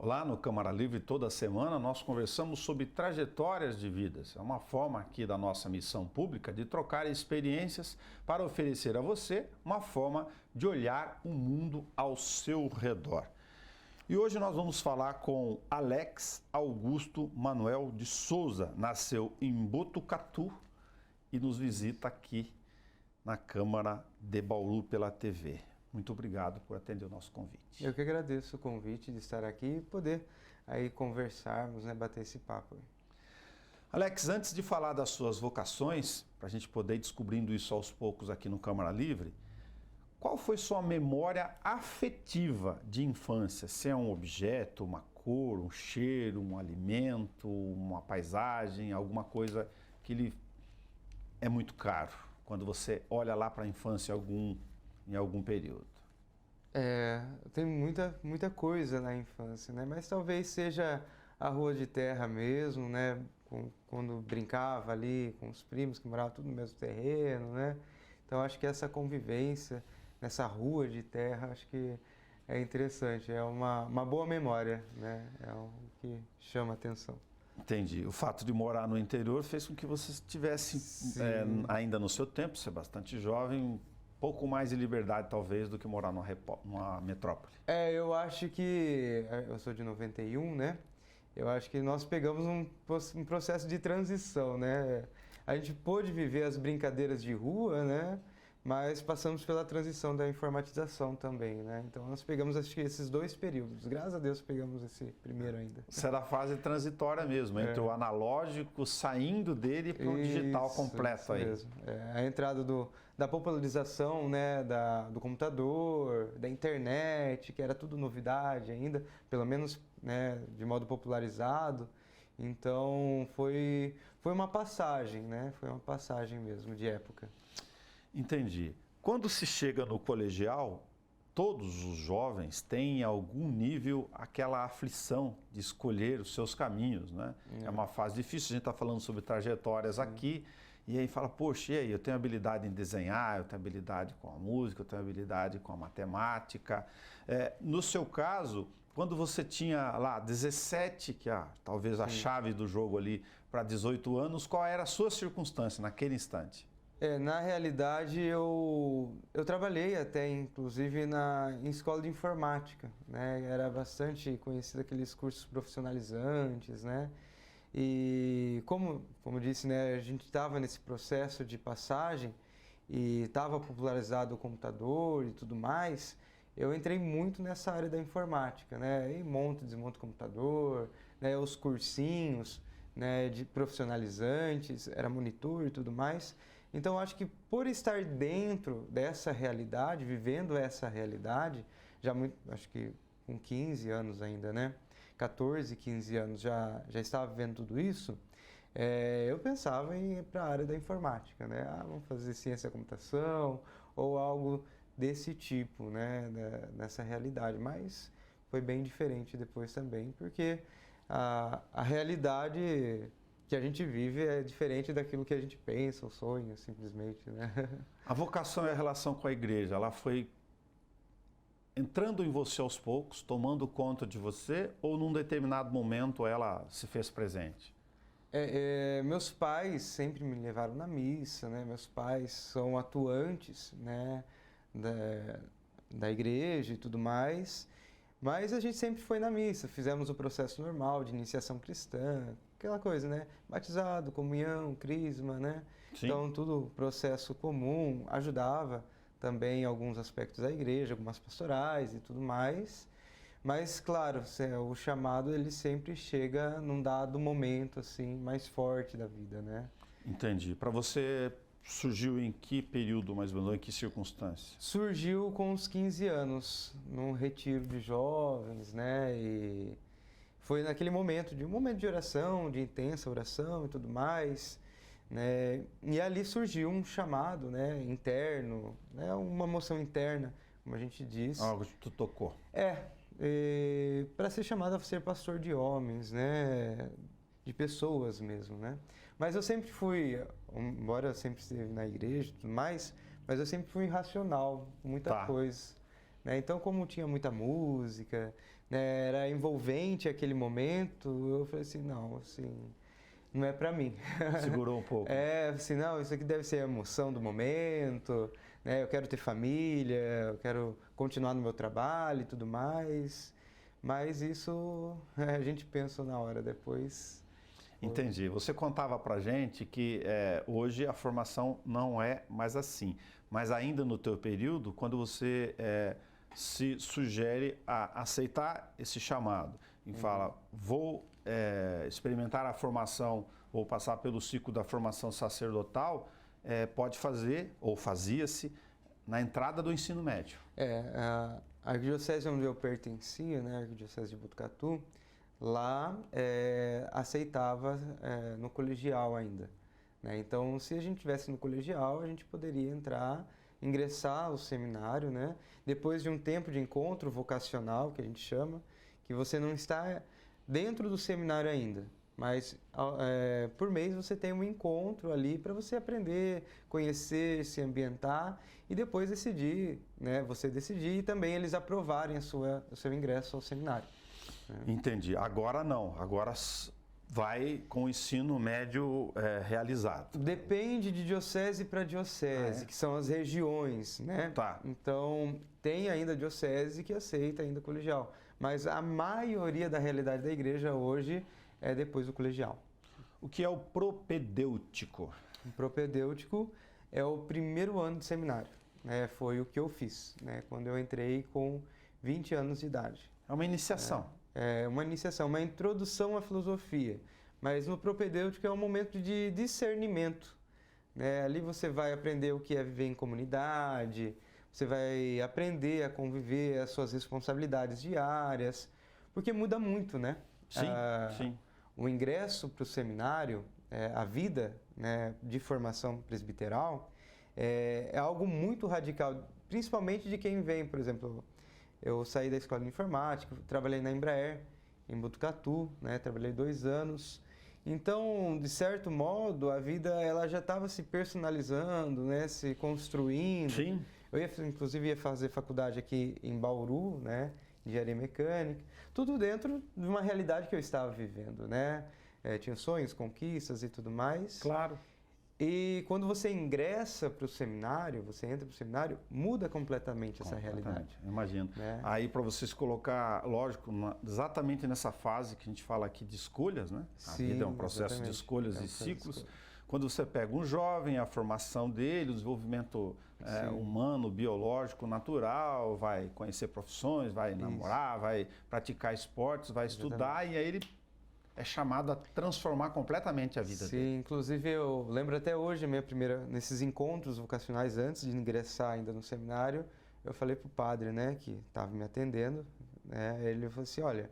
Lá no Câmara Livre, toda semana, nós conversamos sobre trajetórias de vidas. É uma forma aqui da nossa missão pública de trocar experiências para oferecer a você uma forma de olhar o mundo ao seu redor. E hoje nós vamos falar com Alex Augusto Manuel de Souza. Nasceu em Botucatu e nos visita aqui na Câmara de Bauru pela TV. Muito obrigado por atender o nosso convite. Eu que agradeço o convite de estar aqui e poder aí conversarmos, né, bater esse papo. Alex, antes de falar das suas vocações, para a gente poder ir descobrindo isso aos poucos aqui no Câmara Livre, qual foi sua memória afetiva de infância? Se é um objeto, uma cor, um cheiro, um alimento, uma paisagem, alguma coisa que lhe é muito caro, quando você olha lá para a infância em algum período? Tem muita coisa na infância, né? Mas talvez seja a rua de terra mesmo, né? Quando brincava ali com os primos que moravam tudo no mesmo terreno, né? Então acho que essa convivência nessa rua de terra, acho que é interessante, é uma boa memória, né? É algo que chama atenção. Entendi. O fato de morar no interior fez com que você estivesse ainda no seu tempo, você é bastante jovem, pouco mais de liberdade, talvez, do que morar numa metrópole. Eu acho que... Eu sou de 91, né? Eu acho que nós pegamos um processo de transição, né? A gente pôde viver as brincadeiras de rua, né? Mas passamos pela transição da informatização também, né? Então nós pegamos, acho que esses dois períodos. Graças a Deus pegamos esse primeiro ainda. Será a fase transitória mesmo, entre o analógico saindo dele para o digital completo isso aí. Mesmo. A entrada da popularização, né, do computador, da internet, que era tudo novidade ainda, pelo menos, né, de modo popularizado. Então foi uma passagem, né? Foi uma passagem mesmo de época. Entendi. Quando se chega no colegial, todos os jovens têm em algum nível aquela aflição de escolher os seus caminhos, né? É uma fase difícil, a gente está falando sobre trajetórias aqui, e aí fala, poxa, e aí, eu tenho habilidade em desenhar, eu tenho habilidade com a música, eu tenho habilidade com a matemática. No seu caso, quando você tinha lá 17, que é talvez a chave do jogo ali para 18 anos, qual era a sua circunstância naquele instante? Na realidade, eu trabalhei até, inclusive, em escola de informática, né? Era bastante conhecido aqueles cursos profissionalizantes, né? E como disse, né, a gente estava nesse processo de passagem e estava popularizado o computador e tudo mais, eu entrei muito nessa área da informática, né? E monto, desmonto o computador, né, os cursinhos, né, de profissionalizantes, era monitor e tudo mais. Então, acho que por estar dentro dessa realidade, vivendo essa realidade, acho que com 15 anos ainda, né? 14, 15 anos já estava vivendo tudo isso, eu pensava em ir para a área da informática, né? Vamos fazer ciência da computação ou algo desse tipo, né? Nessa realidade. Mas foi bem diferente depois também, porque a realidade que a gente vive é diferente daquilo que a gente pensa ou sonha, simplesmente, né? A vocação e a relação com a igreja, ela foi entrando em você aos poucos, tomando conta de você, ou num determinado momento ela se fez presente? Meus pais sempre me levaram na missa, né? Meus pais são atuantes, né, da igreja e tudo mais. Mas a gente sempre foi na missa, fizemos o processo normal de iniciação cristã, aquela coisa, né? Batizado, comunhão, crisma, né? Sim. Então, tudo processo comum, ajudava também em alguns aspectos da igreja, algumas pastorais e tudo mais. Mas, claro, o chamado, ele sempre chega num dado momento, assim, mais forte da vida, né? Entendi. Para você, surgiu em que período, mais ou menos, em que circunstância? Surgiu com uns 15 anos, num retiro de jovens, né? E foi naquele momento de oração, de intensa oração e tudo mais, né? E ali surgiu um chamado, né, interno, né, uma moção interna, como a gente diz. Algo que tu tocou. Para ser chamado a ser pastor de homens, né? De pessoas mesmo, né? Mas eu sempre fui, embora eu sempre estive na igreja e tudo mais, mas eu sempre fui irracional, muita coisa, né? Então, como tinha muita música, né, era envolvente aquele momento, eu falei assim, não, assim, não é para mim. Segurou um pouco. Assim, não, isso aqui deve ser a emoção do momento, né, eu quero ter família, eu quero continuar no meu trabalho e tudo mais, mas isso a gente pensa na hora depois. Entendi. Você contava pra gente que hoje a formação não é mais assim, mas ainda no teu período, quando você se sugere a aceitar esse chamado e fala, vou experimentar a formação ou passar pelo ciclo da formação sacerdotal, pode fazer, ou fazia-se, na entrada do ensino médio. A arquidiocese onde eu pertencia, né, a arquidiocese de Botucatu, lá aceitava no colegial ainda, né? Então, se a gente tivesse no colegial, a gente poderia ingressar ao seminário, né? Depois de um tempo de encontro vocacional, que a gente chama, que você não está dentro do seminário ainda, mas por mês você tem um encontro ali para você aprender, conhecer, se ambientar e depois decidir, né? Você decidir e também eles aprovarem o seu ingresso ao seminário. Entendi. Agora não. Agora vai com o ensino médio realizado. Depende de diocese para diocese, que são as regiões, né? Tá. Então, tem ainda diocese que aceita ainda colegial. Mas a maioria da realidade da igreja hoje é depois do colegial. O que é o propedêutico? O propedêutico é o primeiro ano de seminário, né? Foi o que eu fiz, né? Quando eu entrei com 20 anos de idade. É uma iniciação. É uma iniciação, uma introdução à filosofia. Mas no propedêutico é um momento de discernimento, né? Ali você vai aprender o que é viver em comunidade, você vai aprender a conviver as suas responsabilidades diárias, porque muda muito, né? Sim, sim. O ingresso para o seminário, a vida, né, de formação presbiteral, é algo muito radical, principalmente de quem vem, por exemplo, eu saí da escola de informática, trabalhei na Embraer, em Botucatu, né, trabalhei 2 anos. Então, de certo modo, a vida ela já estava se personalizando, né, se construindo. Sim. Eu inclusive ia fazer faculdade aqui em Bauru, né, engenharia mecânica, tudo dentro de uma realidade que eu estava vivendo, né? Tinha sonhos, conquistas e tudo mais. Claro. E quando você ingressa para o seminário, você entra para o seminário, muda completamente essa realidade. Imagino. Né? Aí para você se colocar, lógico, exatamente nessa fase que a gente fala aqui de escolhas, né? A Sim, vida é um processo exatamente. de escolhas e ciclos. Quando você pega um jovem, a formação dele, o desenvolvimento humano, biológico, natural, vai conhecer profissões, vai namorar, vai praticar esportes, vai estudar e aí ele é chamado a transformar completamente a vida dele. Sim, inclusive eu lembro até hoje, nesses encontros vocacionais, antes de ingressar ainda no seminário, eu falei para o padre, né, que estava me atendendo, né, ele falou assim, olha,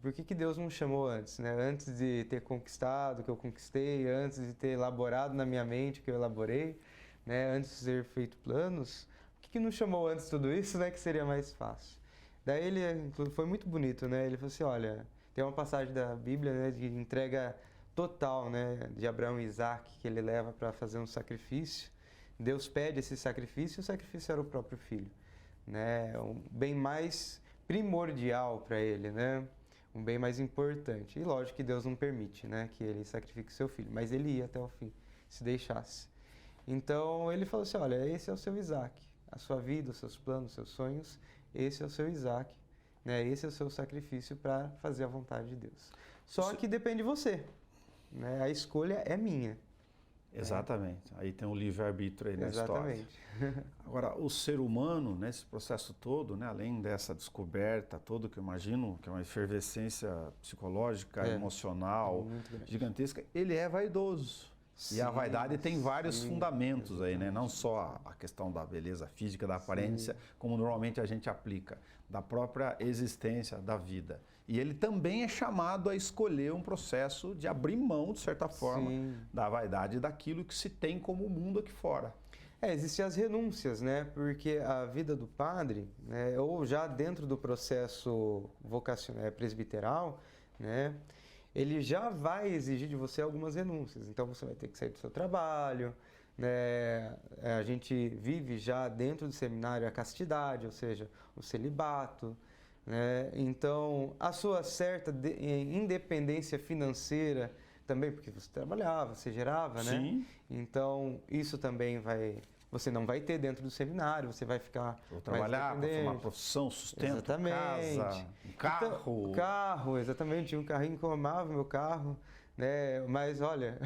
por que Deus não me chamou antes, né? Antes de ter conquistado o que eu conquistei, antes de ter elaborado na minha mente o que eu elaborei, né? Antes de ter feito planos, por que não chamou antes tudo isso, né? Que seria mais fácil. Daí ele, foi muito bonito, né? Ele falou assim, olha, tem uma passagem da Bíblia, né? De entrega total, né? De Abraão e Isaac, que ele leva para fazer um sacrifício. Deus pede esse sacrifício e o sacrifício era o próprio filho, né? Um bem mais primordial para ele, né? Um bem mais importante. E lógico que Deus não permite, né, que ele sacrifique seu filho, mas ele ia até o fim, se deixasse. Então ele falou assim, olha, esse é o seu Isaac, a sua vida, os seus planos, os seus sonhos, esse é o seu Isaac, né, esse é o seu sacrifício para fazer a vontade de Deus. Só que depende de você, né, a escolha é minha. Exatamente. Aí tem o livre-arbítrio aí na Exatamente. história. Agora, o ser humano, nesse processo todo, né, além dessa descoberta toda, que eu imagino que é uma efervescência psicológica, emocional, gigantesca, ele é vaidoso. Sim, e a vaidade tem vários fundamentos aí, né? Não só a questão da beleza física, da aparência, como normalmente a gente aplica, da própria existência da vida. E ele também é chamado a escolher um processo de abrir mão, de certa forma, da vaidade e daquilo que se tem como mundo aqui fora. Existem as renúncias, né? Porque a vida do padre, né, ou já dentro do processo vocacional, presbiteral, né, ele já vai exigir de você algumas renúncias. Então você vai ter que sair do seu trabalho, né? A gente vive já dentro do seminário a castidade, ou seja, o celibato, né? Então, a sua certa independência financeira também, porque você trabalhava, você gerava, né? Sim. Então, isso também você não vai ter dentro do seminário, você vai ficar Vou trabalhar, mais para uma profissão, sustento, exatamente. casa, um carro. Então, carro, exatamente. Tinha um carrinho que eu amava, meu carro, né? Mas olha,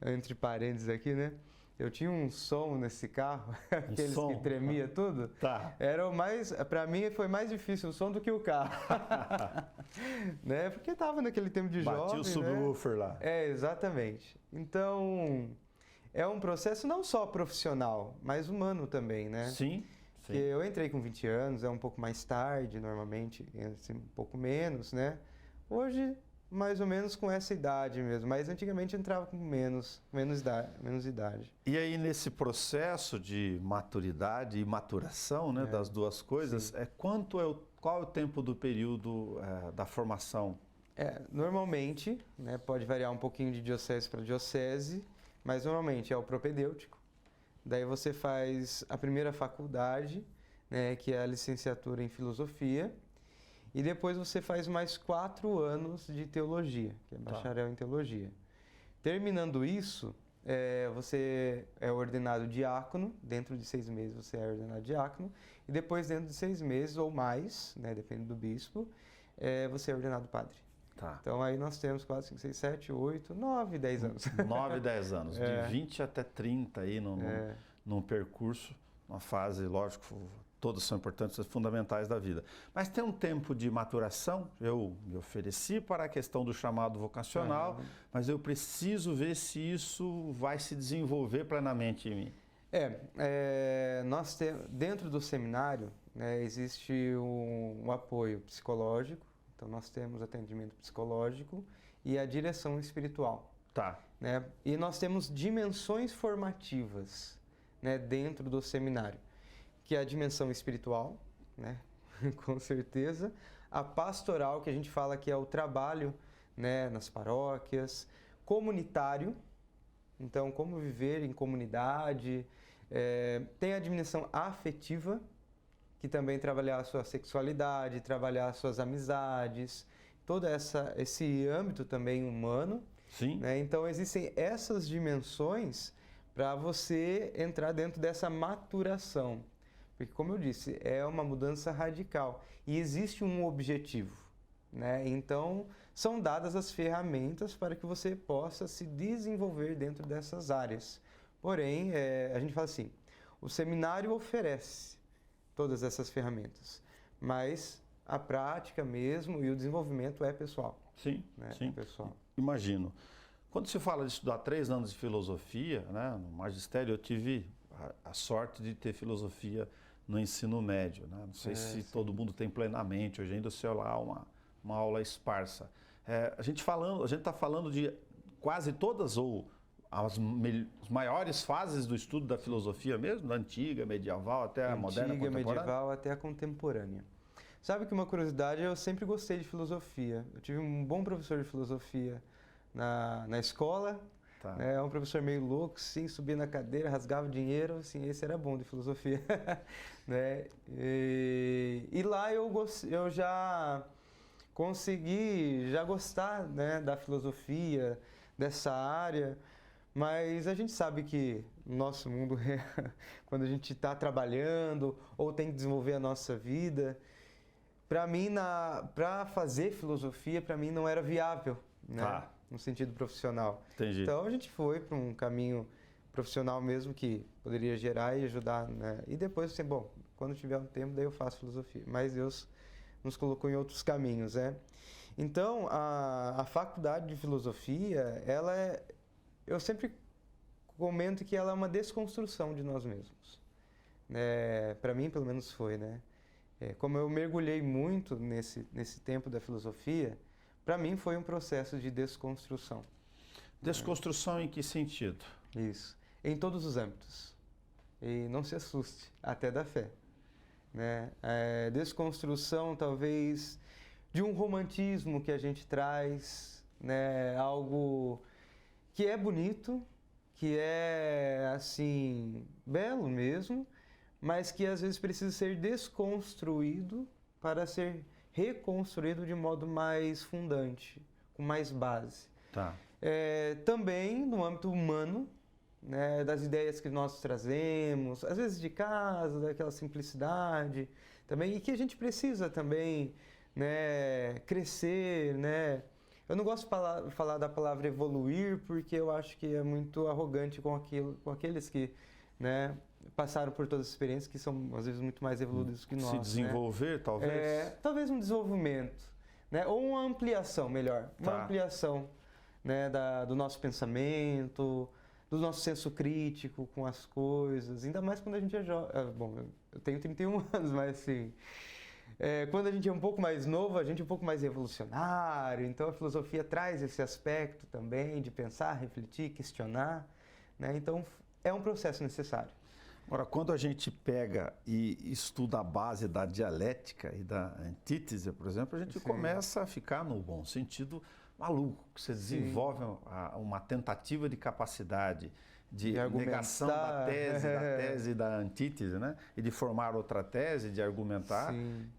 entre parênteses aqui, né? Eu tinha um som nesse carro, aqueles som? que tremia tudo. Tá. Era o mais, para mim foi mais difícil o som do que o carro. Né? Porque tava naquele tempo de jovem, Batia o subwoofer lá. É, exatamente. Então, é um processo não só profissional, mas humano também, né? Sim. Porque eu entrei com 20 anos, é um pouco mais tarde, normalmente, assim, um pouco menos, né? Hoje, mais ou menos com essa idade mesmo, mas antigamente entrava com menos idade. E aí, nesse processo de maturidade e maturação, né, das duas coisas, qual é o tempo do período da formação? Normalmente, né, pode variar um pouquinho de diocese para diocese, mas normalmente é o propedêutico. Daí você faz a primeira faculdade, né, que é a licenciatura em filosofia, e depois você faz mais 4 anos de teologia, que é bacharel em teologia. Terminando isso, você é ordenado diácono, dentro de 6 meses você é ordenado diácono, e depois dentro de 6 meses ou mais, né, depende do bispo, você é ordenado padre. Tá. Então aí nós temos 4, 5, 6, 7, 8, 9, 10 anos. 9, 10 anos, de 20 até 30 aí num percurso, uma fase, lógico, todas são importantes, fundamentais da vida. Mas tem um tempo de maturação, eu me ofereci para a questão do chamado vocacional, mas eu preciso ver se isso vai se desenvolver plenamente em mim. Nós dentro do seminário, né, existe um apoio psicológico, então nós temos atendimento psicológico e a direção espiritual. Tá. Né? E nós temos dimensões formativas, né, dentro do seminário, que é a dimensão espiritual, né, com certeza, a pastoral, que a gente fala que é o trabalho, né, nas paróquias, comunitário, então como viver em comunidade, tem a dimensão afetiva, que também trabalhar a sua sexualidade, trabalhar as suas amizades, todo esse âmbito também humano. Sim. Né? Então existem essas dimensões para você entrar dentro dessa maturação. Porque, como eu disse, é uma mudança radical e existe um objetivo, né? Então, são dadas as ferramentas para que você possa se desenvolver dentro dessas áreas. Porém, a gente fala assim, o seminário oferece todas essas ferramentas, mas a prática mesmo e o desenvolvimento é pessoal. Sim, né? sim. Pessoal. Imagino. Quando se fala de estudar 3 anos de filosofia, né, no magistério, eu tive a sorte de ter filosofia no ensino médio. Né? Não sei se todo mundo tem plenamente, hoje ainda sei lá uma aula esparsa. A gente está falando de quase todas ou as maiores fases do estudo da filosofia mesmo, da antiga, medieval até a moderna, contemporânea? Antiga, medieval até a contemporânea. Sabe que uma curiosidade, eu sempre gostei de filosofia. Eu tive um bom professor de filosofia na escola. Tá. É um professor meio louco, sim, subia na cadeira, rasgava dinheiro, assim, esse era bom de filosofia. Né? E lá eu já consegui gostar, né, da filosofia, dessa área, mas a gente sabe que no nosso mundo, quando a gente está trabalhando ou tem que desenvolver a nossa vida, para mim, para fazer filosofia, para mim não era viável, né? Tá. No sentido profissional. Entendi. Então a gente foi para um caminho profissional mesmo que poderia gerar e ajudar, né? E depois assim, bom, quando tiver um tempo daí eu faço filosofia. Mas Deus nos colocou em outros caminhos, né? Então a faculdade de filosofia, eu sempre comento que ela é uma desconstrução de nós mesmos. Para mim, pelo menos foi, né? Como eu mergulhei muito nesse tempo da filosofia, para mim foi um processo de desconstrução. Desconstrução em que sentido? Isso. Em todos os âmbitos. E não se assuste, até da fé. Né? Desconstrução, talvez, de um romantismo que a gente traz, né? Algo que é bonito, que é, assim, belo mesmo, mas que às vezes precisa ser desconstruído para ser reconstruído de modo mais fundante, com mais base. Tá. Também no âmbito humano, né, das ideias que nós trazemos, às vezes de casa, daquela simplicidade também, e que a gente precisa também, né, crescer, né? Eu não gosto de falar da palavra evoluir, porque eu acho que é muito arrogante com aqueles que, né, passaram por todas as experiências, que são às vezes muito mais evoluídos que nós. Se desenvolver, né? Talvez? Talvez um desenvolvimento, né, ou uma ampliação, melhor, uma ampliação, né, do nosso pensamento, do nosso senso crítico com as coisas, ainda mais quando a gente é jovem. Bom, eu tenho 31 anos, mas assim, quando a gente é um pouco mais novo, a gente é um pouco mais revolucionário, então a filosofia traz esse aspecto também de pensar, refletir, questionar, né? Então é um processo necessário. Agora, quando a gente pega e estuda a base da dialética e da antítese, por exemplo, a gente começa a ficar, no bom sentido, maluco. Você desenvolve uma tentativa de capacidade de negação da tese e da antítese, né? E de formar outra tese, de argumentar,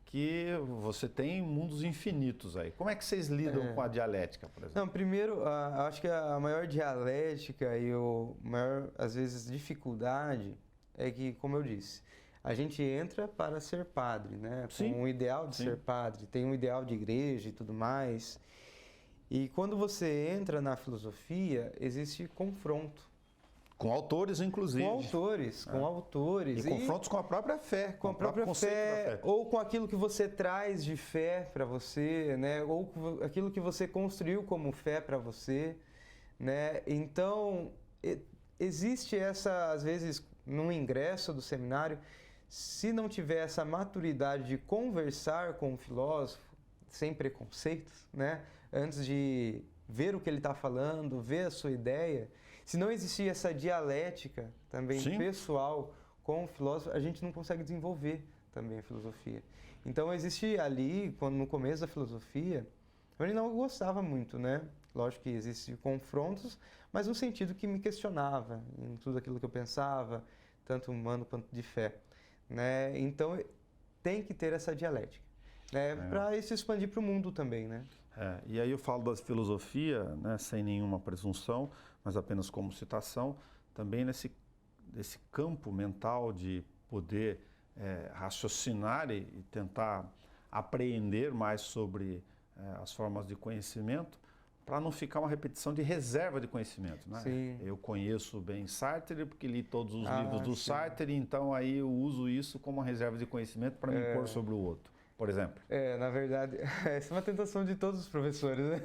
que você tem mundos infinitos aí. Como é que vocês lidam com a dialética, por exemplo? Não, primeiro, acho que a maior dialética e a maior, às vezes, dificuldade é que, como eu disse, a gente entra para ser padre, né? Com um ideal de ser padre, tem um ideal de igreja e tudo mais. E quando você entra na filosofia, existe confronto. Com autores, inclusive. Com autores. E confrontos com a própria fé. Com a própria fé, ou com aquilo que você traz de fé para você, né? Ou aquilo que você construiu como fé para você, né? Então, existe essa, às vezes, no ingresso do seminário, se não tiver essa maturidade de conversar com o filósofo, sem preconceitos, né? Antes de ver o que ele está falando, ver a sua ideia, se não existir essa dialética também pessoal com o filósofo, a gente não consegue desenvolver também a filosofia. Então existe ali, no começo da filosofia, eu não gostava muito, né? Lógico que existem confrontos, mas no sentido que me questionava em tudo aquilo que eu pensava, tanto humano quanto de fé, né? Então tem que ter essa dialética, né? Para isso expandir para o mundo também, né? E aí eu falo da filosofia, né, sem nenhuma presunção, mas apenas como citação, também nesse campo mental de poder raciocinar e tentar apreender mais sobre as formas de conhecimento, para não ficar uma repetição de reserva de conhecimento, né? Eu conheço bem Sartre porque li todos os livros do Sartre, então aí eu uso isso como uma reserva de conhecimento para me impor sobre o outro, por exemplo. Na verdade, essa é uma tentação de todos os professores, né?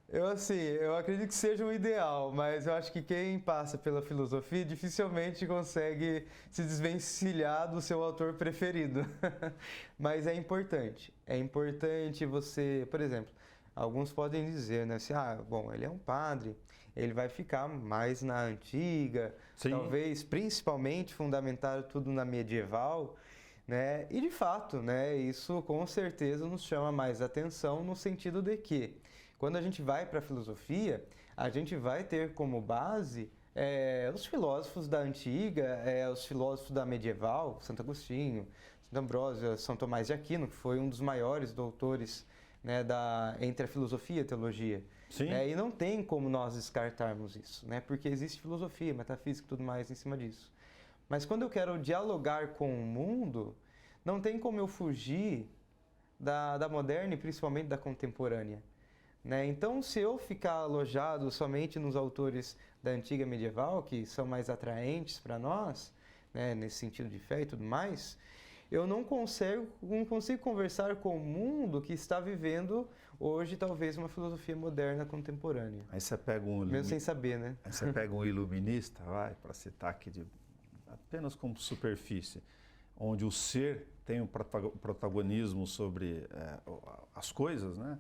Eu acredito que seja um ideal, mas eu acho que quem passa pela filosofia dificilmente consegue se desvencilhar do seu autor preferido. Mas é importante você, por exemplo, alguns podem dizer, né, assim, bom, ele é um padre, ele vai ficar mais na antiga, talvez principalmente fundamentar tudo na medieval, né? E de fato, né, isso com certeza nos chama mais atenção no sentido de que quando a gente vai para a filosofia, a gente vai ter como base os filósofos da antiga, os filósofos da medieval, Santo Agostinho, Santo Ambrósio, São Tomás de Aquino, que foi um dos maiores doutores, né, entre a filosofia e a teologia. E não tem como nós descartarmos isso, né, porque existe filosofia, metafísica e tudo mais em cima disso. Mas quando eu quero dialogar com o mundo, não tem como eu fugir da moderna e principalmente da contemporânea, né? Então, se eu ficar alojado somente nos autores da antiga medieval, que são mais atraentes para nós, né, nesse sentido de fé e tudo mais, eu não consigo conversar com o mundo que está vivendo hoje talvez uma filosofia moderna contemporânea. Aí você pega mesmo sem saber, né? Aí você pega um iluminista, para citar aqui apenas como superfície, onde o ser tem um protagonismo sobre as coisas, né?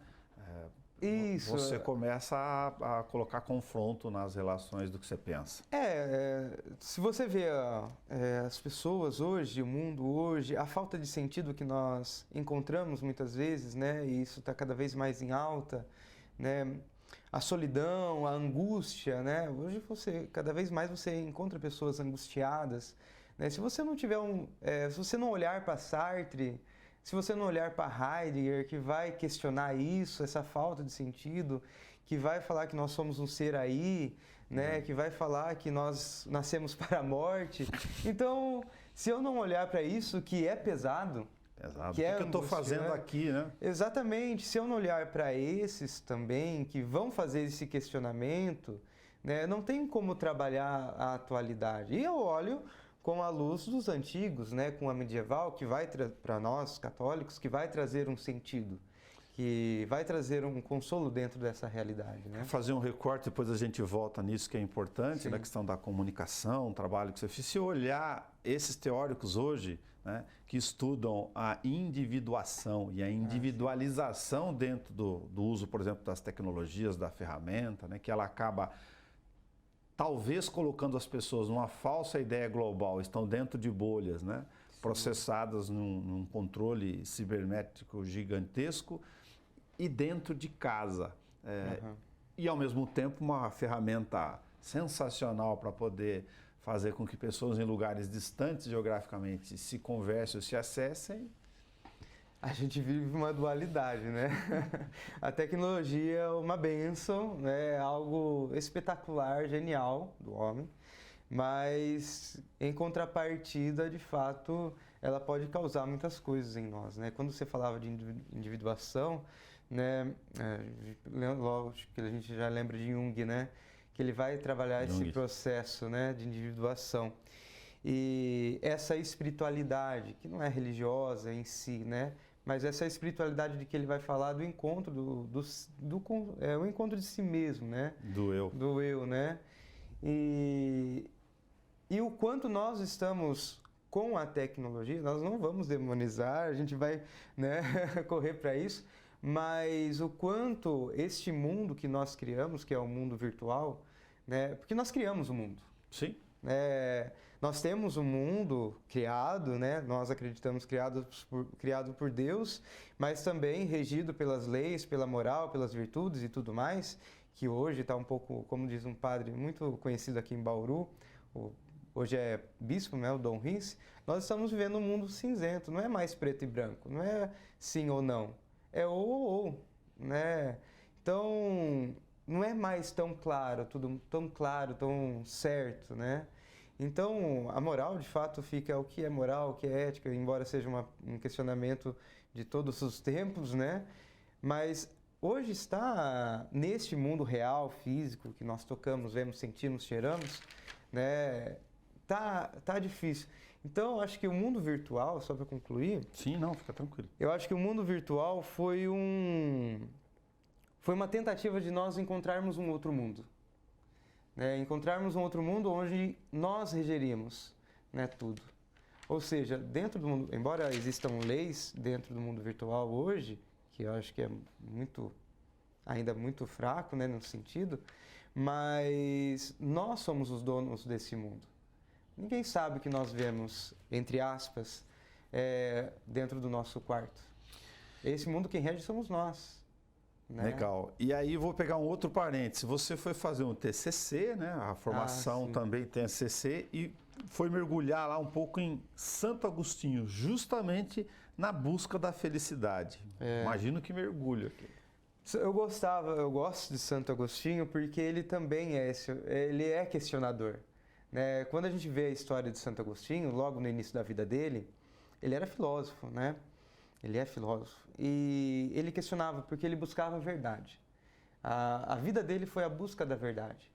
Isso. Você começa a colocar confronto nas relações do que você pensa. Se você vê as pessoas hoje, o mundo hoje, a falta de sentido que nós encontramos muitas vezes, né? E isso está cada vez mais em alta, né? A solidão, a angústia, né? Hoje cada vez mais você encontra pessoas angustiadas, né? Se você não tiver se você não olhar para Sartre, se você não olhar para Heidegger, que vai questionar isso, essa falta de sentido, que vai falar que nós somos um ser aí, né? Que vai falar que nós nascemos para a morte. Então, se eu não olhar para isso, que é pesado, Exato. que O que eu estou fazendo aqui, né? Exatamente. Se eu não olhar para esses também, que vão fazer esse questionamento, né? Não tem como trabalhar a atualidade. E eu olho com a luz dos antigos, né? Com a medieval, que vai para nós, católicos, que vai trazer um sentido, que vai trazer um consolo dentro dessa realidade, né? Fazer um recorte, depois a gente volta nisso que é importante, Sim. na questão da comunicação, o trabalho que você fez. Se olhar esses teóricos hoje, né, que estudam a individuação e a individualização dentro do uso, por exemplo, das tecnologias, da ferramenta, né, que ela acaba talvez colocando as pessoas numa falsa ideia global, estão dentro de bolhas, né, processadas num controle cibernético gigantesco, e dentro de casa. E, ao mesmo tempo, uma ferramenta sensacional para poder fazer com que pessoas em lugares distantes geograficamente se conversem ou se acessem. A gente vive uma dualidade, né? A tecnologia é uma bênção, né? É algo espetacular, genial do homem, mas, em contrapartida, de fato, ela pode causar muitas coisas em nós, né? Quando você falava de individuação, né, lógico que a gente já lembra de Jung, né, que ele vai trabalhar esse processo, né, de individuação. E essa espiritualidade, que não é religiosa em si, né, mas essa espiritualidade de que ele vai falar do encontro o encontro de si mesmo, né, do eu, né, e o quanto nós estamos com a tecnologia. Nós não vamos demonizar, a gente vai, né, correr para isso. Mas o quanto este mundo que nós criamos, que é o mundo virtual, né? Porque nós criamos o mundo. Sim. Nós temos um mundo criado, né? Nós acreditamos criado por Deus, mas também regido pelas leis, pela moral, pelas virtudes e tudo mais, que hoje está um pouco, como diz um padre muito conhecido aqui em Bauru, hoje é bispo, né? O Dom Rins. Nós estamos vivendo um mundo cinzento, não é mais preto e branco, não é sim ou não. É ou, né? Então, não é mais tão claro, tudo tão claro, tão certo, né? Então, a moral, de fato, fica o que é moral, o que é ética, embora seja um questionamento de todos os tempos, né? Mas hoje está neste mundo real, físico, que nós tocamos, vemos, sentimos, cheiramos, né? Tá difícil. Então, acho que o mundo virtual, só para concluir... Sim, não, fica tranquilo. Eu acho que o mundo virtual foi uma tentativa de nós encontrarmos um outro mundo. Né? Encontrarmos um outro mundo onde nós regeríamos, né, tudo. Ou seja, dentro do mundo, embora existam leis dentro do mundo virtual hoje, que eu acho que é ainda muito fraco, né, no sentido, mas nós somos os donos desse mundo. Ninguém sabe o que nós vemos, entre aspas, dentro do nosso quarto. Esse mundo quem rege somos nós. Né? Legal. E aí vou pegar um outro parênteses. Você foi fazer um TCC, né? A formação também tem TCC, e foi mergulhar lá um pouco em Santo Agostinho, justamente na busca da felicidade. Imagino que mergulho aqui. Eu gosto de Santo Agostinho porque ele também ele é questionador. Né? Quando a gente vê a história de Santo Agostinho, logo no início da vida dele, ele era filósofo, né? Ele é filósofo. E ele questionava porque ele buscava a verdade. A vida dele foi a busca da verdade.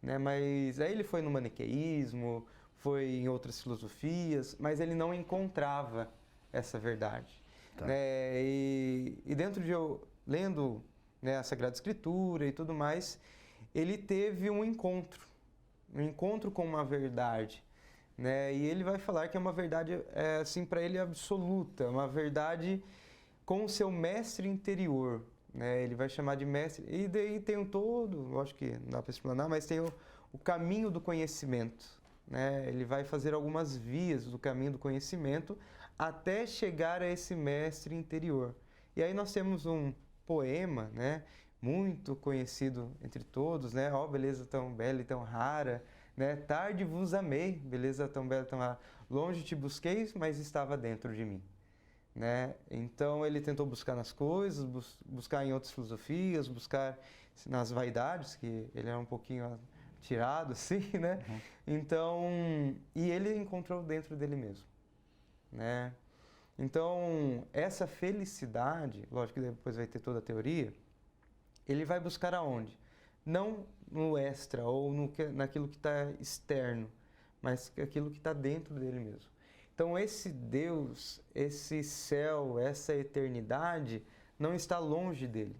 Né? Mas aí ele foi no maniqueísmo, foi em outras filosofias, mas ele não encontrava essa verdade. Tá. Né? E dentro de lendo, né, a Sagrada Escritura e tudo mais, ele teve um encontro com uma verdade, né? E ele vai falar que é uma verdade, assim, para ele absoluta, uma verdade com o seu mestre interior, né? Ele vai chamar de mestre, e daí tem lógico que não dá para explanar, mas tem o caminho do conhecimento, né? Ele vai fazer algumas vias do caminho do conhecimento até chegar a esse mestre interior. E aí nós temos um poema, né, muito conhecido entre todos, né? Ó, beleza tão bela e tão rara, né? Tarde vos amei, beleza tão bela, tão rara. Longe te busquei, mas estava dentro de mim, né? Então ele tentou buscar nas coisas, buscar em outras filosofias, buscar nas vaidades, que ele era um pouquinho tirado assim, né? Uhum. Então, e ele encontrou dentro dele mesmo, né? Então, essa felicidade, lógico que depois vai ter toda a teoria, ele vai buscar aonde? Não no extra ou naquilo que está externo, mas aquilo que está dentro dele mesmo. Então, esse Deus, esse céu, essa eternidade não está longe dele.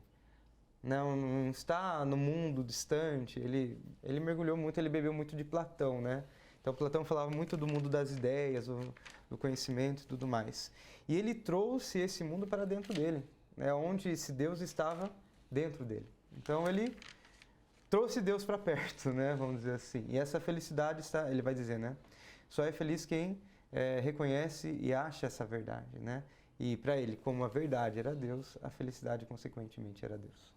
Não está no mundo distante. Ele mergulhou muito, ele bebeu muito de Platão, né? Então, Platão falava muito do mundo das ideias, do conhecimento e tudo mais. E ele trouxe esse mundo para dentro dele, né? Onde esse Deus estava dentro dele. Então, ele trouxe Deus para perto, né? Vamos dizer assim. E essa felicidade está, ele vai dizer, né? Só é feliz quem reconhece e acha essa verdade, né? E para ele, como a verdade era Deus, a felicidade, consequentemente, era Deus.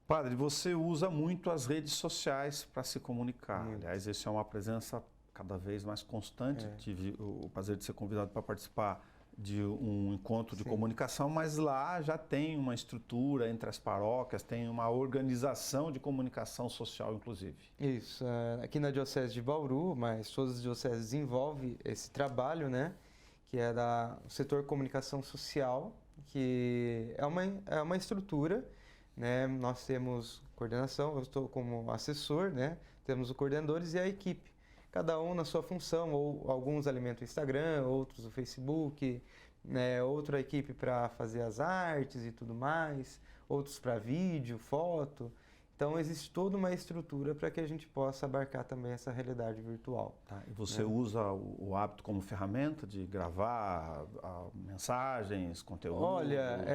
Padre, você usa muito as redes sociais para se comunicar. Muito. Aliás, isso é uma presença cada vez mais constante. Tive o prazer de ser convidado para participar de um encontro de comunicação, mas lá já tem uma estrutura entre as paróquias, tem uma organização de comunicação social, inclusive. Isso. Aqui na Diocese de Bauru, mas todas as dioceses desenvolvem esse trabalho, né? Que é o setor comunicação social, que é uma estrutura, né? Nós temos coordenação, eu estou como assessor, né? Temos os coordenadores e a equipe. Cada um na sua função, ou alguns alimentam o Instagram, outros o Facebook, né? Outra equipe para fazer as artes e tudo mais, outros para vídeo, foto. Então, existe toda uma estrutura para que a gente possa abarcar também essa realidade virtual. Tá. E você usa o hábito como ferramenta de gravar mensagens, conteúdo? Olha,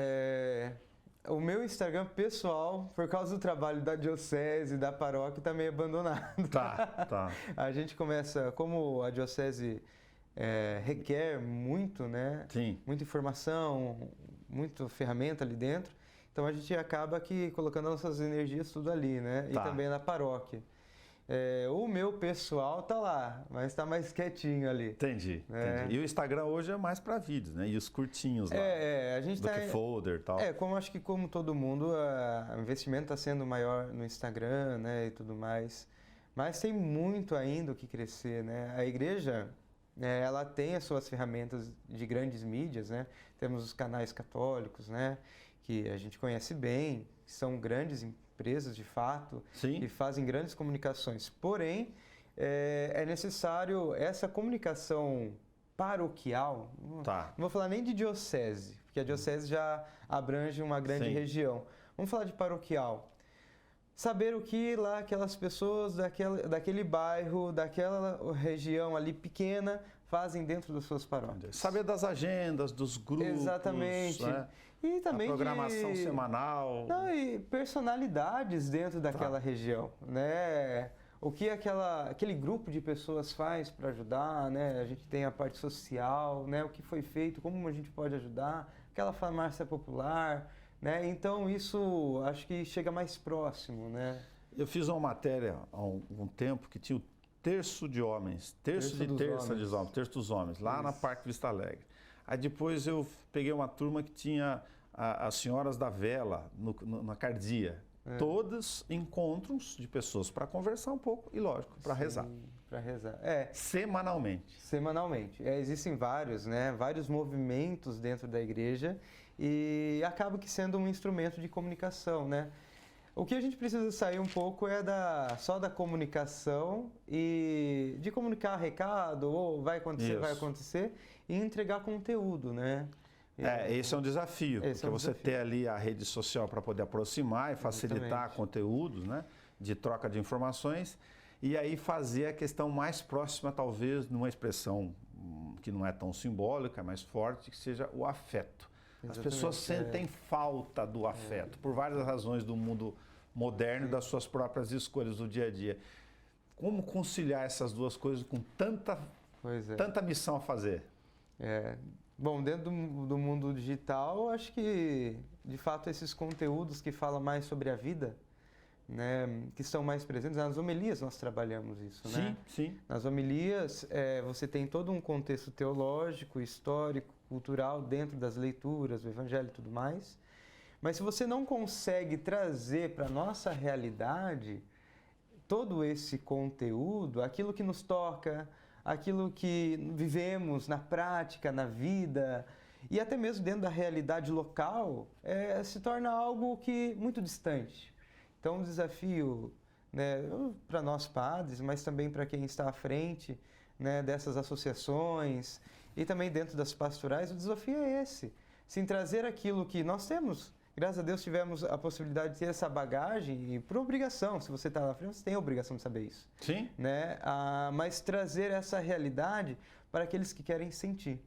o meu Instagram pessoal, por causa do trabalho da diocese, da paróquia, está meio abandonado. Tá. A gente começa, como a diocese requer muito, né? Sim. Muita informação, muita ferramenta ali dentro, então a gente acaba aqui colocando nossas energias tudo ali, né? E também na paróquia. O meu pessoal tá lá, mas está mais quietinho ali. Entendi. E o Instagram hoje é mais para vídeos, né? E os curtinhos lá. A gente do que folder e tal. Acho que como todo mundo, o investimento está sendo maior no Instagram, né, e tudo mais. Mas tem muito ainda o que crescer, né? A igreja, ela tem as suas ferramentas de grandes mídias, né? Temos os canais católicos, né, que a gente conhece bem, que são grandes empresas de fato, Sim. que fazem grandes comunicações. Porém, é necessário essa comunicação paroquial, não vou falar nem de diocese, porque a diocese já abrange uma grande região. Vamos falar de paroquial. Saber o que lá aquelas pessoas daquele bairro, daquela região ali pequena, fazem dentro das suas paróquias. Saber das agendas, dos grupos. Exatamente. Né? E também a programação semanal. E personalidades dentro daquela região, né? O que aquele grupo de pessoas faz para ajudar, né? A gente tem a parte social, né? O que foi feito, como a gente pode ajudar, aquela farmácia popular, né? Então isso acho que chega mais próximo, né? Eu fiz uma matéria há um tempo que tinha o terço de homens, terço dos homens, lá na Parque Vista Alegre. Aí depois eu peguei uma turma que tinha as senhoras da vela na Cardia. Todos encontros de pessoas para conversar um pouco e, lógico, para rezar. Para rezar. Semanalmente. Semanalmente. Existem vários, né? Vários movimentos dentro da igreja e acaba que sendo um instrumento de comunicação, né? O que a gente precisa sair um pouco é só da comunicação e de comunicar recado, ou vai acontecer, e entregar conteúdo, né? Esse é um desafio, porque você ter ali a rede social para poder aproximar e facilitar conteúdos, né? De troca de informações, e aí fazer a questão mais próxima, talvez, numa expressão que não é tão simbólica, mas forte, que seja o afeto. As pessoas sentem falta do afeto, por várias razões do mundo moderno e das suas próprias escolhas do dia a dia. Como conciliar essas duas coisas com tanta missão a fazer? Bom, dentro do mundo digital, acho que, de fato, esses conteúdos que falam mais sobre a vida, né, que estão mais presentes. Nas homilias nós trabalhamos isso, né? Sim. Nas homilias você tem todo um contexto teológico, histórico, cultural dentro das leituras, do Evangelho e tudo mais. Mas se você não consegue trazer para a nossa realidade todo esse conteúdo, aquilo que nos toca, aquilo que vivemos na prática, na vida, e até mesmo dentro da realidade local, se torna algo que muito distante. Então, o desafio, né, para nós padres, mas também para quem está à frente, né, dessas associações e também dentro das pastorais, o desafio é esse. Sim, trazer aquilo que nós temos. Graças a Deus tivemos a possibilidade de ter essa bagagem e por obrigação, se você está lá na frente, você tem a obrigação de saber isso. Sim. Né? Mas trazer essa realidade para aqueles que querem sentir.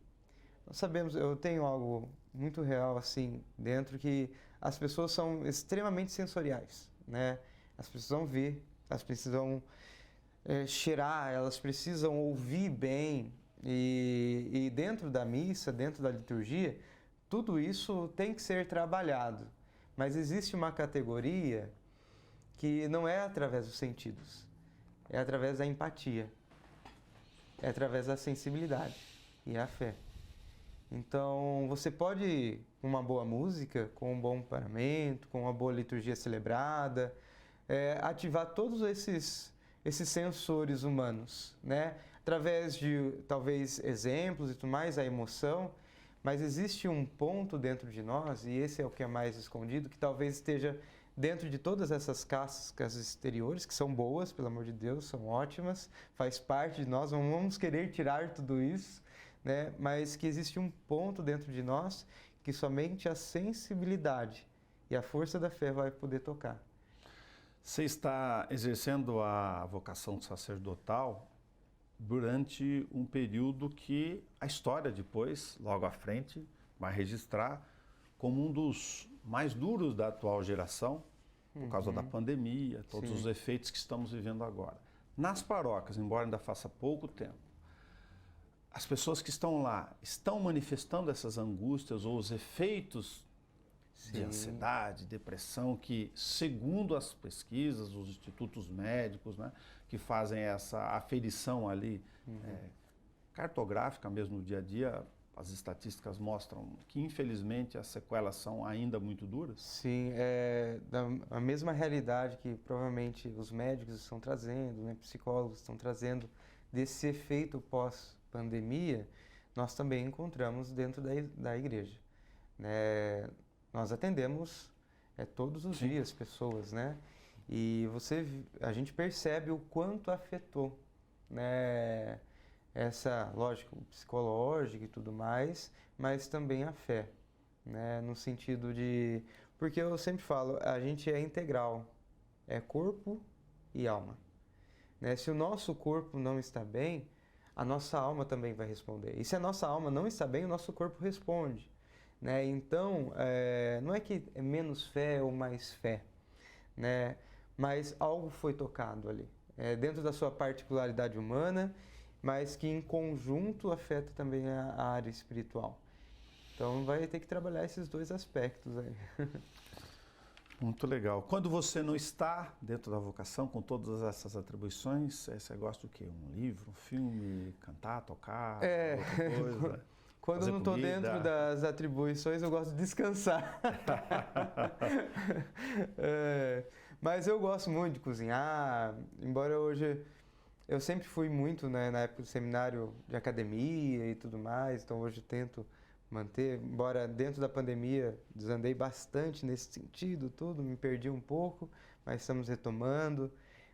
Nós sabemos, eu tenho algo muito real assim dentro, que as pessoas são extremamente sensoriais, né? Elas precisam ver, elas precisam cheirar, elas precisam ouvir bem, e dentro da missa, dentro da liturgia, tudo isso tem que ser trabalhado, mas existe uma categoria que não é através dos sentidos, é através da empatia, é através da sensibilidade e a fé. Então, você pode, com uma boa música, com um bom paramento, com uma boa liturgia celebrada, ativar todos esses sensores humanos, né? Através de, talvez, exemplos e tudo mais, a emoção, mas existe um ponto dentro de nós, e esse é o que é mais escondido, que talvez esteja dentro de todas essas cascas exteriores, que são boas, pelo amor de Deus, são ótimas, faz parte de nós, não vamos querer tirar tudo isso, né? Mas que existe um ponto dentro de nós que somente a sensibilidade e a força da fé vai poder tocar. Você está exercendo a vocação sacerdotal durante um período que a história depois, logo à frente, vai registrar como um dos mais duros da atual geração, por causa da pandemia, todos os efeitos que estamos vivendo agora. Nas paróquias, embora ainda faça pouco tempo, as pessoas que estão lá estão manifestando essas angústias ou os efeitos de ansiedade, depressão, que, segundo as pesquisas, os institutos médicos, né, que fazem essa aferição ali, cartográfica mesmo no dia a dia, as estatísticas mostram que, infelizmente, as sequelas são ainda muito duras? Sim, a mesma realidade que provavelmente os médicos estão trazendo, né, psicólogos estão trazendo desse efeito pós-pandemia, nós também encontramos dentro da igreja. Né? Nós atendemos todos os dias pessoas, né? E a gente percebe o quanto afetou, né? Essa, lógico, psicológica e tudo mais, mas também a fé, né? No sentido de... Porque eu sempre falo, a gente é integral, é corpo e alma. Né? Se o nosso corpo não está bem, a nossa alma também vai responder. E se a nossa alma não está bem, o nosso corpo responde. Né? Então, não é que é menos fé ou mais fé, né? Mas algo foi tocado ali, dentro da sua particularidade humana, mas que em conjunto afeta também a área espiritual. Então, vai ter que trabalhar esses dois aspectos aí. Muito legal. Quando você não está dentro da vocação, com todas essas atribuições, você gosta do quê? Um livro, um filme, cantar, tocar, outra coisa? Quando eu não estou dentro das atribuições, eu gosto de descansar. Mas eu gosto muito de cozinhar, embora hoje eu sempre fui muito, né, na época do seminário de academia e tudo mais, então hoje eu tento manter, embora dentro da pandemia desandei bastante nesse sentido, tudo, me perdi um pouco, mas estamos retomando.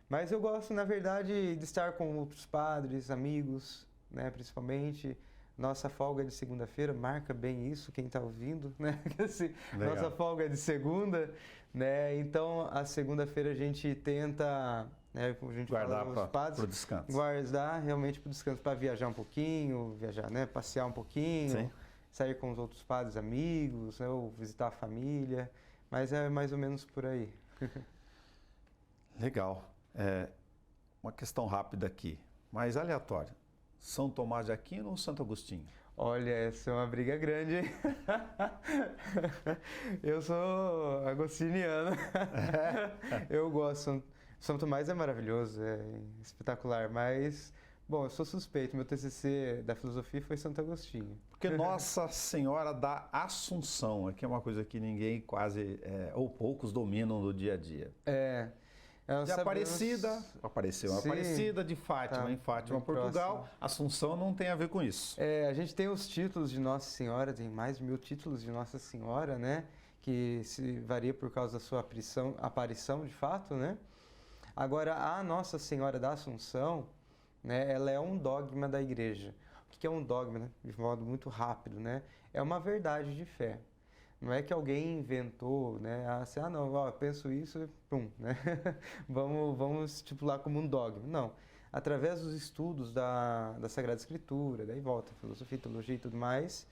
Mas eu gosto, na verdade, de estar com outros padres, amigos, né, principalmente. Nossa folga de segunda-feira marca bem isso, quem está ouvindo, né? Nossa folga é de segunda, né? Então, a segunda-feira a gente tenta, né, como a gente guardar para o descanso. Guardar realmente para o descanso, para viajar um pouquinho, né, passear um pouquinho, sair com os outros padres amigos, né, ou visitar a família, mas é mais ou menos por aí. Legal. Uma questão rápida aqui, mas aleatória. São Tomás de Aquino ou Santo Agostinho? Olha, essa é uma briga grande, hein? Eu sou agostiniano. Eu gosto. São Tomás é maravilhoso, é espetacular, mas, bom, eu sou suspeito. Meu TCC da filosofia foi Santo Agostinho. Porque Nossa Senhora da Assunção, aqui é uma coisa que ninguém quase, ou poucos dominam no dia a dia. Nós De sabemos... Aparecida, apareceu uma Sim. Aparecida, de Fátima, Tá, em Fátima, bem Portugal. próximo. Assunção não tem a ver com isso. A gente tem os títulos de Nossa Senhora, tem mais de 1000 títulos de Nossa Senhora, né? Que se varia por causa da sua aparição de fato, né? Agora, a Nossa Senhora da Assunção, né? Ela é um dogma da Igreja. O que é um dogma, né? De modo muito rápido, né? É uma verdade de fé. Não é que alguém inventou, né? Assim, não, ó, eu penso isso, pum, né? vamos estipular como um dogma. Não. Através dos estudos da Sagrada Escritura, daí volta filosofia, teologia e tudo mais,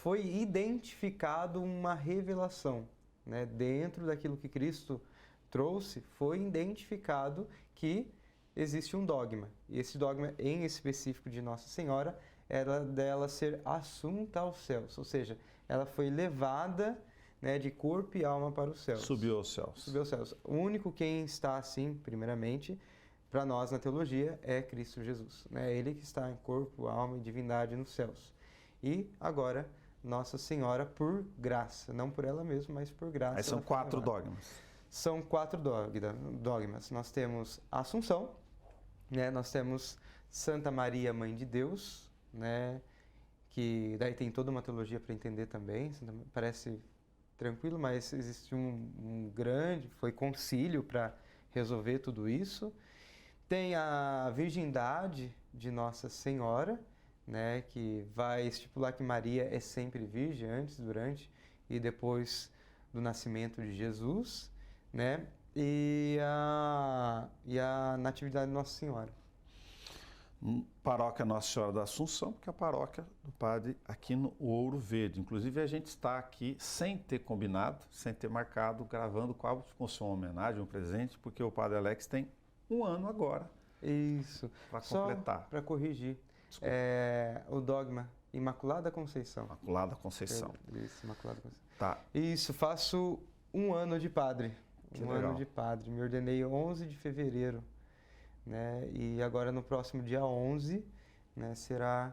foi identificado uma revelação, né? Dentro daquilo que Cristo trouxe, foi identificado que existe um dogma. E esse dogma, em específico de Nossa Senhora, era dela ser assunta aos céus, ou seja, ela foi levada, né, de corpo e alma para os céus. Subiu aos céus. Subiu aos céus. O único quem está assim, primeiramente, para nós na teologia, é Cristo Jesus. Né? Ele que está em corpo, alma e divindade nos céus. E agora, Nossa Senhora, por graça, não por ela mesma, mas por graça. Aí são 4 dogmas. São 4 dogmas. Nós temos a Assunção, né? Nós temos Santa Maria, Mãe de Deus, né? Que daí tem toda uma teologia para entender também. Parece tranquilo, mas existe um grande, foi concílio para resolver tudo isso. Tem a virgindade de Nossa Senhora, né, que vai estipular que Maria é sempre virgem, antes, durante e depois do nascimento de Jesus, né, e a natividade de Nossa Senhora. Paróquia Nossa Senhora da Assunção, porque é a paróquia do Padre Aquino Ouro Verde. Inclusive, a gente está aqui sem ter combinado, sem ter marcado, gravando qual fosse uma homenagem, um presente, porque o Padre Alex tem 1 ano agora. Isso. Para completar. Para corrigir. O dogma Imaculada Conceição. Imaculada Conceição. Isso, Imaculada Conceição. Tá. Isso, faço 1 ano de padre. Que 1 legal. ano de padre. Me ordenei 11 de fevereiro. Né? E agora no próximo dia 11, né, será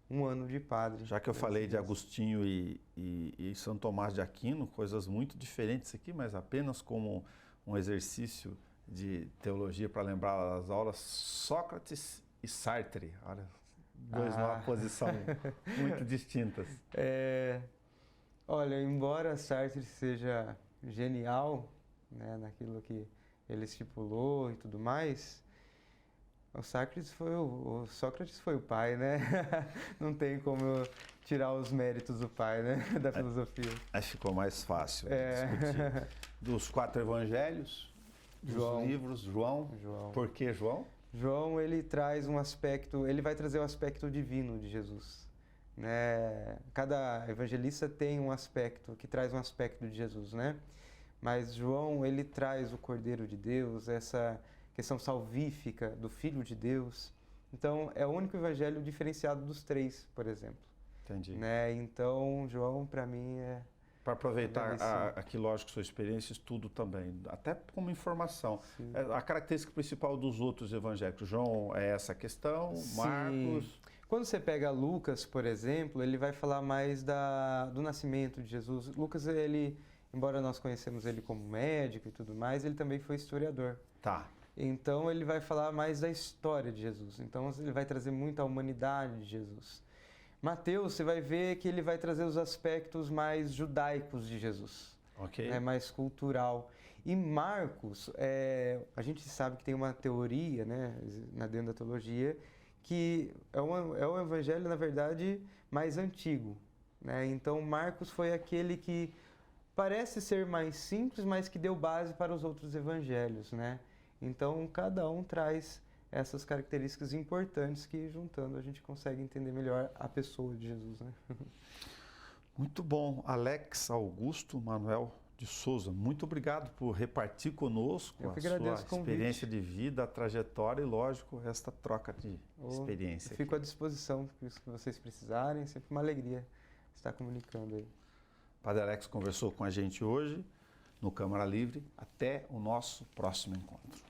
1 ano de padre. Já que eu falei de Agostinho e São Tomás de Aquino, coisas muito diferentes aqui, mas apenas como um exercício de teologia para lembrar das aulas, Sócrates e Sartre. Olha, dois numa posição muito distintas. Olha, embora Sartre seja genial, né, naquilo que ele estipulou e tudo mais, o Sócrates foi o pai, né? Não tem como eu tirar os méritos do pai, né? Da filosofia. Aí ficou mais fácil discutir. Dos 4 evangelhos, dos livros, João. Por que João? João, ele traz um aspecto, ele vai trazer o aspecto divino de Jesus. Né? Cada evangelista tem um aspecto, que traz um aspecto de Jesus, né? Mas João, ele traz o Cordeiro de Deus, essa questão salvífica do Filho de Deus. Então, é o único evangelho diferenciado dos 3, por exemplo. Entendi. Né? Então, João, para mim, Para aproveitar aqui, lógico, sua experiência, estudo também, até como informação. A característica principal dos outros evangélicos, João, é essa questão, Marcos... Quando você pega Lucas, por exemplo, ele vai falar mais do nascimento de Jesus. Lucas, ele, embora nós conhecemos ele como médico e tudo mais, ele também foi historiador. Tá. Então, ele vai falar mais da história de Jesus. Então, ele vai trazer muito a humanidade de Jesus. Mateus, você vai ver que ele vai trazer os aspectos mais judaicos de Jesus. Ok. Mais cultural. E Marcos, a gente sabe que tem uma teoria, né, dentro da teologia, que é um evangelho, na verdade, mais antigo. Né? Então, Marcos foi aquele que parece ser mais simples, mas que deu base para os outros evangelhos, né? Então, cada um traz essas características importantes que, juntando, a gente consegue entender melhor a pessoa de Jesus, né? Muito bom. Alex Augusto Manuel de Souza, muito obrigado por repartir conosco Eu que a sua agradeço o convite. experiência de vida, a trajetória e, lógico, esta troca de experiência. Eu fico à disposição para o que vocês precisarem, é sempre uma alegria estar comunicando aí. Padre Alex conversou com a gente hoje no Câmara Livre. Até o nosso próximo encontro.